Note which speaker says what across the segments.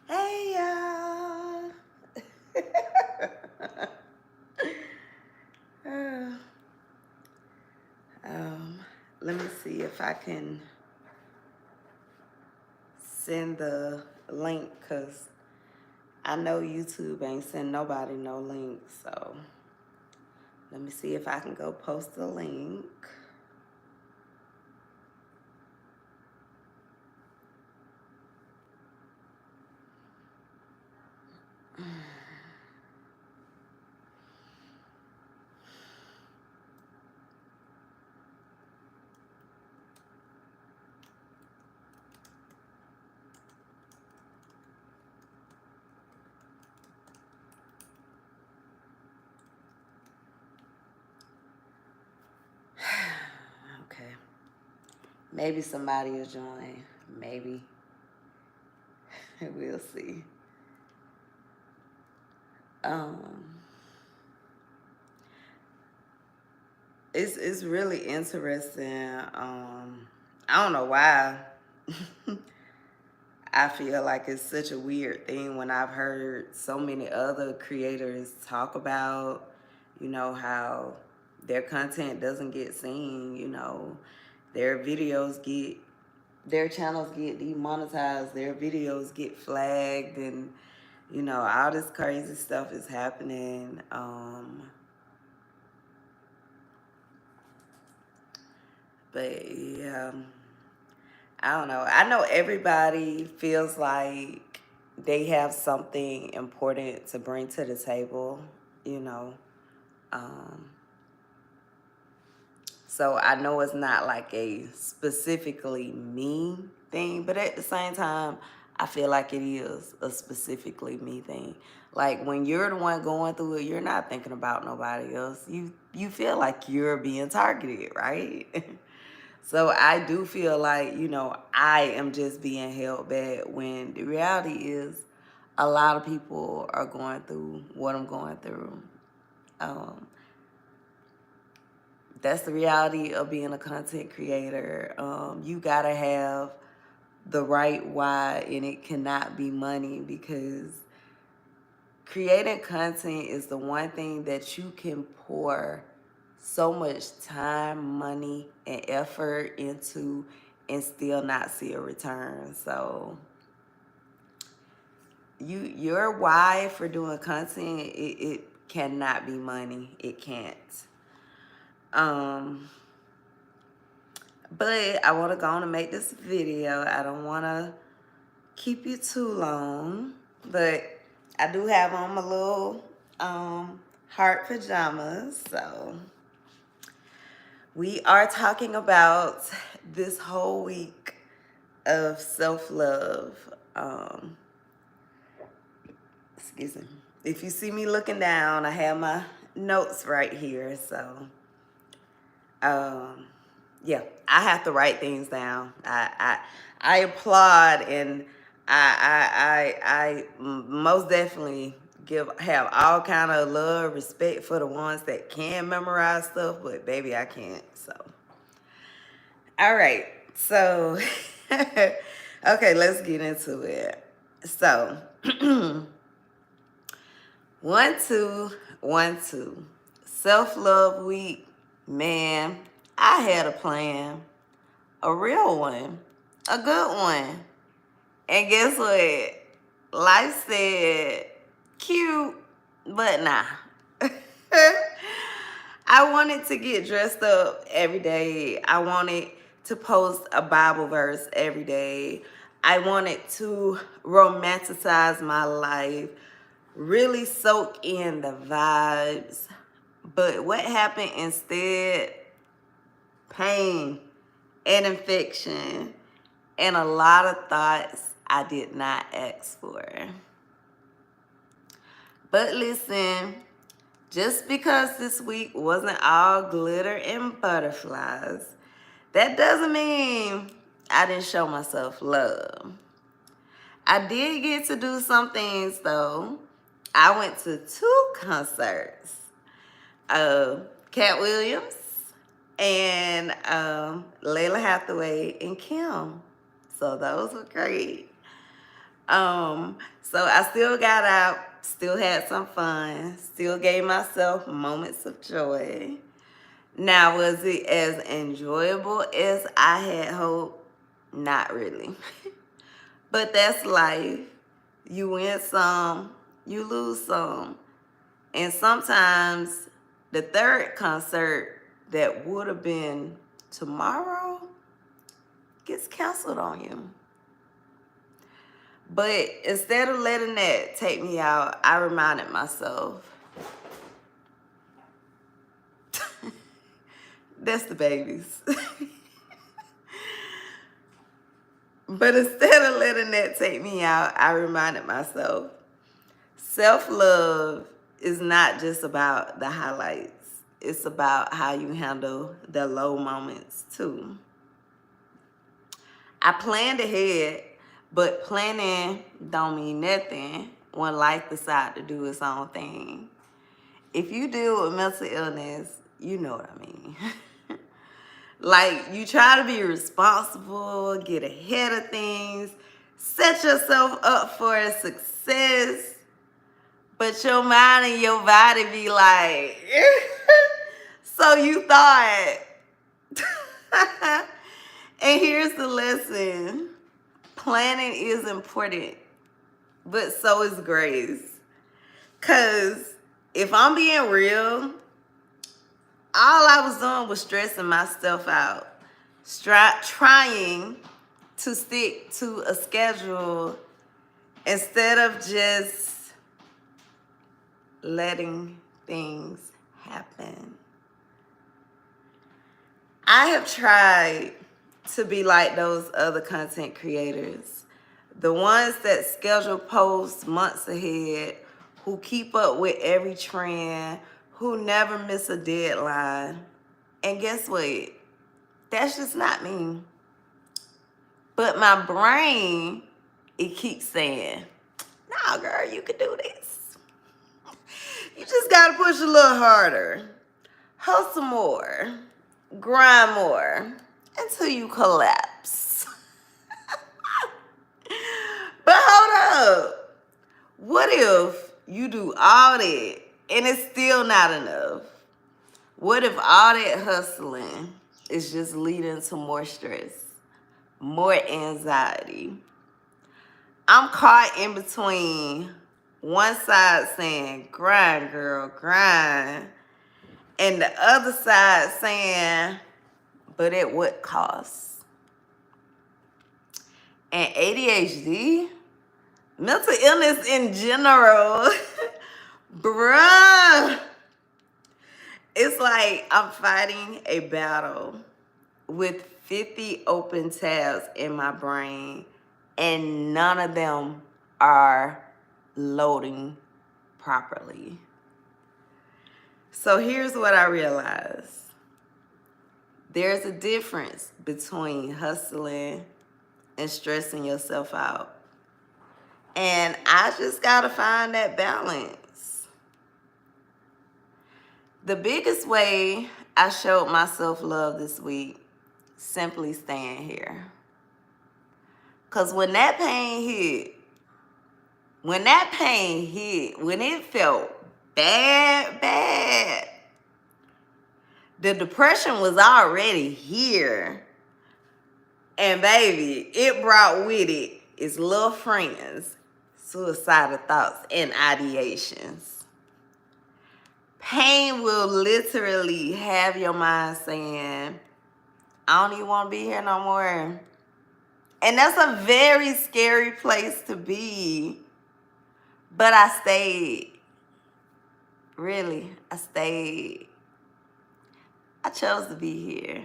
Speaker 1: Hey y'all. Uh, um, Let me see if I can send the link, because I know YouTube ain't send nobody no link. So let me see if I can go post the link. Okay. Maybe somebody will join. Maybe. We'll see. Um, it's really interesting. I don't know why. I feel like it's such a weird thing when I've heard so many other creators talk about, how their content doesn't get seen, their videos get, their channels get demonetized, their videos get flagged, and, all this crazy stuff is happening. But yeah. I don't know. I know everybody feels like they have something important to bring to the table, you know. Um, so I know it's not like a specifically me thing, but at the same time, I feel like it is a specifically me thing. Like when you're the one going through it, you're not thinking about nobody else. You feel like you're being targeted, right? So I do feel like, I am just being held back when the reality is a lot of people are going through what I'm going through. Um, that's the reality of being a content creator. You gotta have the right why, and it cannot be money, because creating content is the one thing that you can pour so much time, money, and effort into and still not see a return. So your why for doing content, it cannot be money. It can't. Um, but I want to go on and make this video. I don't want to keep you too long, but I do have on my little heart pajamas. So we are talking about this whole week of self-love. Excuse me. If you see me looking down, I have my notes right here. So, yeah, I have to write things down. I applaud, and I most definitely have all kind of love, respect for the ones that can memorize stuff, but baby, I can't. So, all right. So, okay, let's get into it. So, 1, 2, 1, 2. Self-love week. Man, I had a plan. A real one. A good one. And guess what? Life said, cute, but nah. I wanted to get dressed up every day. I wanted to post a Bible verse every day. I wanted to romanticize my life, really soak in the vibes. But what happened instead? Pain and infection and a lot of thoughts I did not ask for. But listen, just because this week wasn't all glitter and butterflies, that doesn't mean I didn't show myself love. I did get to do some things though. I went to 2 concerts. Cat Williams and Layla Hathaway and Kim. So those were great. So I still got out, still had some fun, still gave myself moments of joy. Now, was it as enjoyable as I had hoped? Not really. But that's life. You win some, you lose some. And sometimes the third concert that would have been tomorrow gets canceled on you. But instead of letting that take me out, I reminded myself, that's the babies. But instead of letting that take me out, I reminded myself, self-love is not just about the highlights. It's about how you handle the low moments too. I planned ahead, but planning don't mean nothing when life decides to do its own thing. If you deal with mental illness, you know what I mean. Like, you try to be responsible, get ahead of things, set yourself up for a success, but your mind and your body be like, so you thought. And here's the lesson. Planning is important, but so is grace. Because if I'm being real, all I was doing was stressing myself out, trying to stick to a schedule instead of just letting things happen. I have tried to be like those other content creators, the ones that schedule posts months ahead, who keep up with every trend, who never miss a deadline. And guess what? That's just not me. But my brain, it keeps saying, nah, girl, you can do this. You just gotta push a little harder, hustle more, grind more, until you collapse. But hold up. What if you do all that and it's still not enough? What if all that hustling is just leading to more stress, more anxiety? I'm caught in between one side saying, grind, girl, grind, and the other side saying, but at what cost? And ADHD, mental illness in general, bruh, it's like I'm fighting a battle with 50 open tabs in my brain, and none of them are loading properly. So here's what I realized. There's a difference between hustling and stressing yourself out. And I just gotta find that balance. The biggest way I showed my self-love this week, simply staying here. Because when that pain hit, when it felt bad, the depression was already here. And baby, it brought with it its little friends, suicidal thoughts and ideations. Pain will literally have your mind saying, I don't even want to be here no more. And that's a very scary place to be. But I stayed. Really, I stayed. I chose to be here.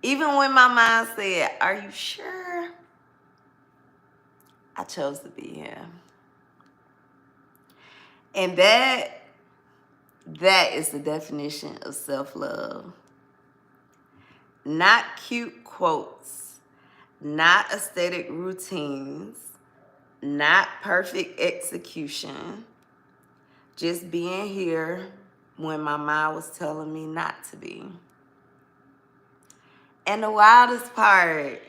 Speaker 1: Even when my mind said, are you sure? I chose to be here. And that is the definition of self-love. Not cute quotes, not aesthetic routines, not perfect execution, just being here when my mind was telling me not to be. And the wildest part,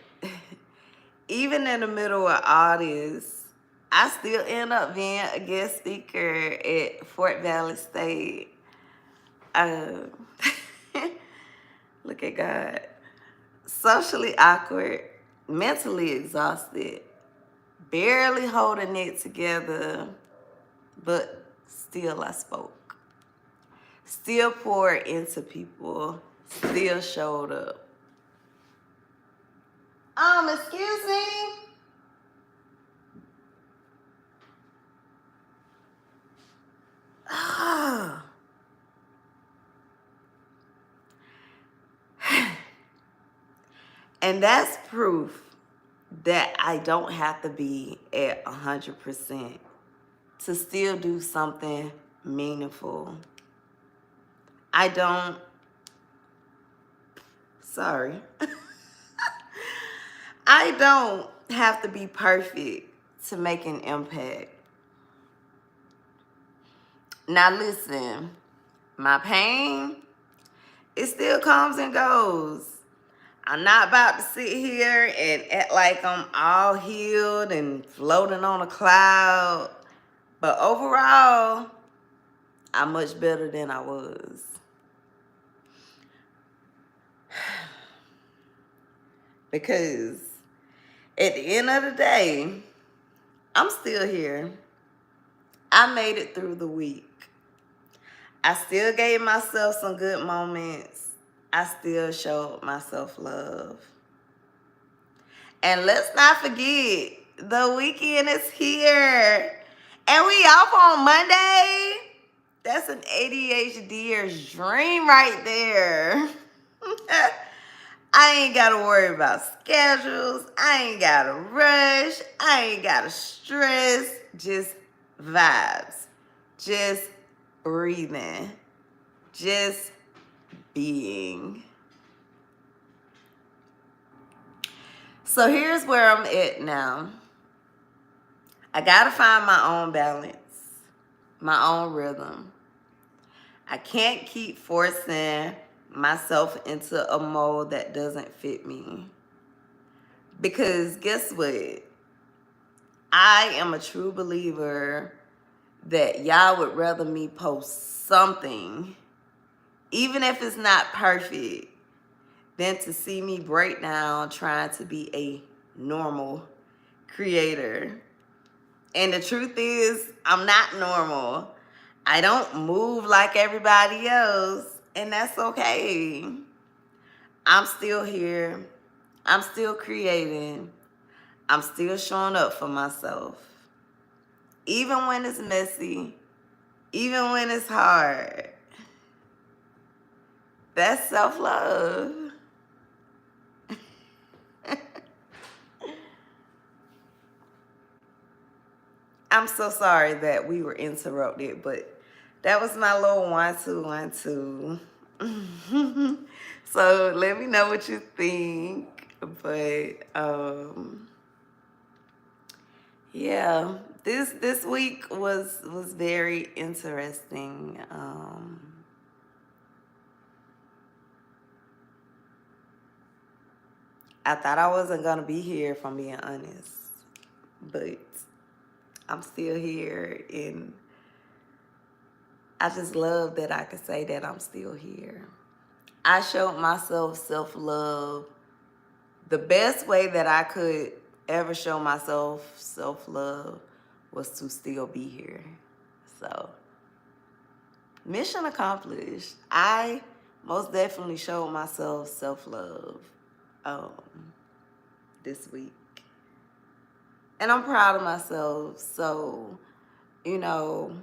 Speaker 1: even in the middle of all this, I still end up being a guest speaker at Fort Valley State. Uh, look at God. Socially awkward, mentally exhausted, barely holding it together, but still I spoke. Still poured into people, still showed up. Excuse me? And that's proof that I don't have to be at 100% to still do something meaningful. I don't, sorry. I don't have to be perfect to make an impact. Now listen, my pain, it still comes and goes. I'm not about to sit here and act like I'm all healed and floating on a cloud. But overall, I'm much better than I was. Because at the end of the day, I'm still here. I made it through the week. I still gave myself some good moments. I still showed myself love. And let's not forget, the weekend is here. And we off on Monday. That's an ADHDer's dream right there. I ain't got to worry about schedules. I ain't got to rush. I ain't got to stress. Just vibes. Just breathing. Just being. So here's where I'm at now. I got to find my own balance, my own rhythm. I can't keep forcing myself into a mold that doesn't fit me. Because guess what? I am a true believer that y'all would rather me post something, even if it's not perfect, than to see me break down trying to be a normal creator. And the truth is, I'm not normal. I don't move like everybody else, and that's okay. I'm still here. I'm still creating. I'm still showing up for myself. Even when it's messy, even when it's hard. That's self-love. I'm so sorry that we were interrupted, but that was my little 1-2-1-2. So let me know what you think. But yeah, this week was very interesting. I thought I wasn't gonna be here, if I'm being honest, but I'm still here, and I just love that I could say that I'm still here. I showed myself self-love the best way that I could ever show myself self-love was to still be here. So, mission accomplished. I most definitely showed myself self-love this week. And I'm proud of myself. So, you know,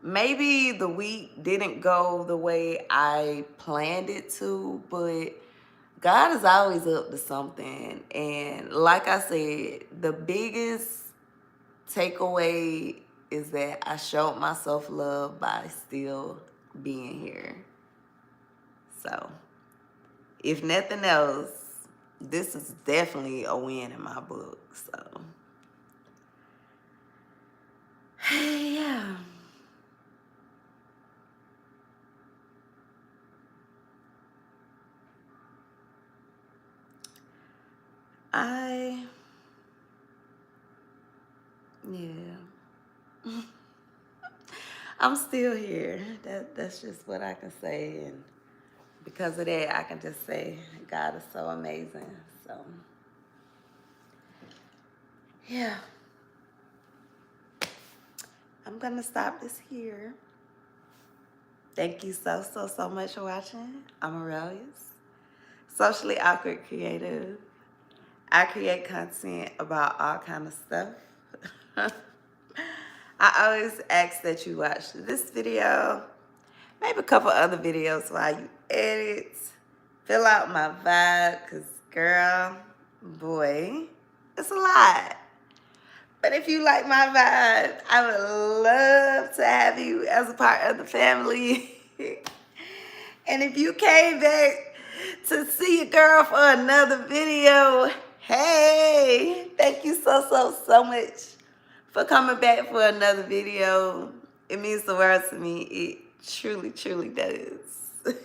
Speaker 1: maybe the week didn't go the way I planned it to, but God is always up to something. And like I said, the biggest takeaway is that I showed myself love by still being here. So, if nothing else, this is definitely a win in my book. So, yeah. I Yeah. I'm still here. That's just what I can say. And because of that, I can just say God is so amazing. So, yeah. I'm going to stop this here. Thank you so much for watching. I'm Arailyus, socially awkward creative. I create content about all kind of stuff. I always ask that you watch this video, maybe a couple other videos while you edit. Fill out my vibe, because girl, boy, it's a lot. But if you like my vibe, I would love to have you as a part of the family. And if you came back to see your girl for another video, hey, thank you so much for coming back for another video. It means the world to me. It truly does.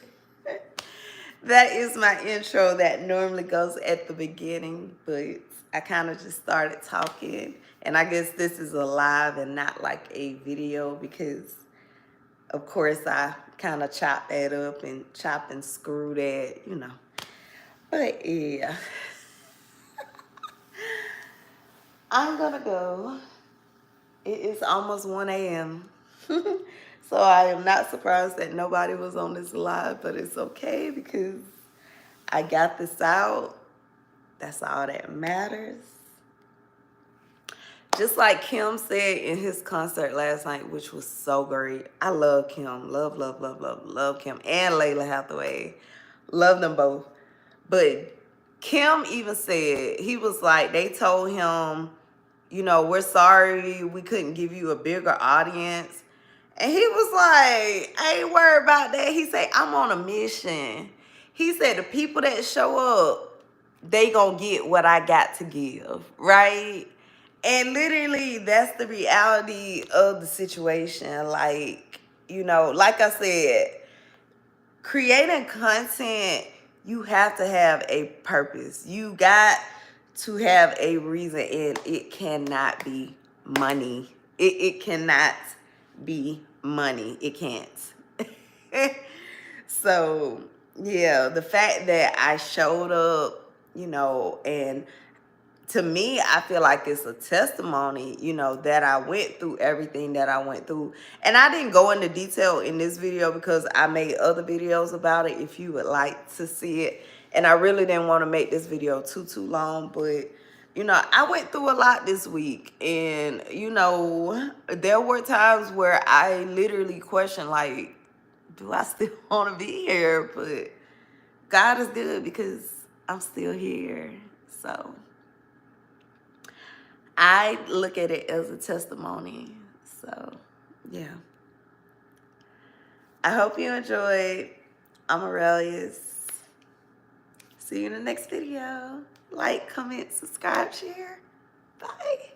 Speaker 1: That is my intro that normally goes at the beginning, but I kind of just started talking. And I guess this is a live and not like a video because, of course, I kind of chop that up and chop and screw that, you know. But yeah, I'm going to go. It is almost 1 a.m. So I am not surprised that nobody was on this live, but it's okay because I got this out. That's all that matters. Just like Kim said in his concert last night, which was so great. I love Kim. Love Kim and Layla Hathaway. Love them both. But Kim even said, he was like, they told him, you know, we're sorry we couldn't give you a bigger audience. And he was like, I ain't worried about that. He said, I'm on a mission. He said, the people that show up, they gonna get what I got to give, right? And literally, that's the reality of the situation. Like, you know, like I said, creating content, you have to have a purpose. You got to have a reason, and it cannot be money. It cannot be money. It can't. So, yeah, the fact that I showed up, you know, and to me, I feel like it's a testimony, you know, that I went through everything that I went through. And I didn't go into detail in this video because I made other videos about it if you would like to see it. And I really didn't want to make this video too long. But, you know, I went through a lot this week. And, you know, there were times where I literally questioned, like, do I still want to be here? But God is good because I'm still here. So I look at it as a testimony. So, yeah. I hope you enjoyed. I'm Arailyus. See you in the next video. Like, comment, subscribe, share. Bye.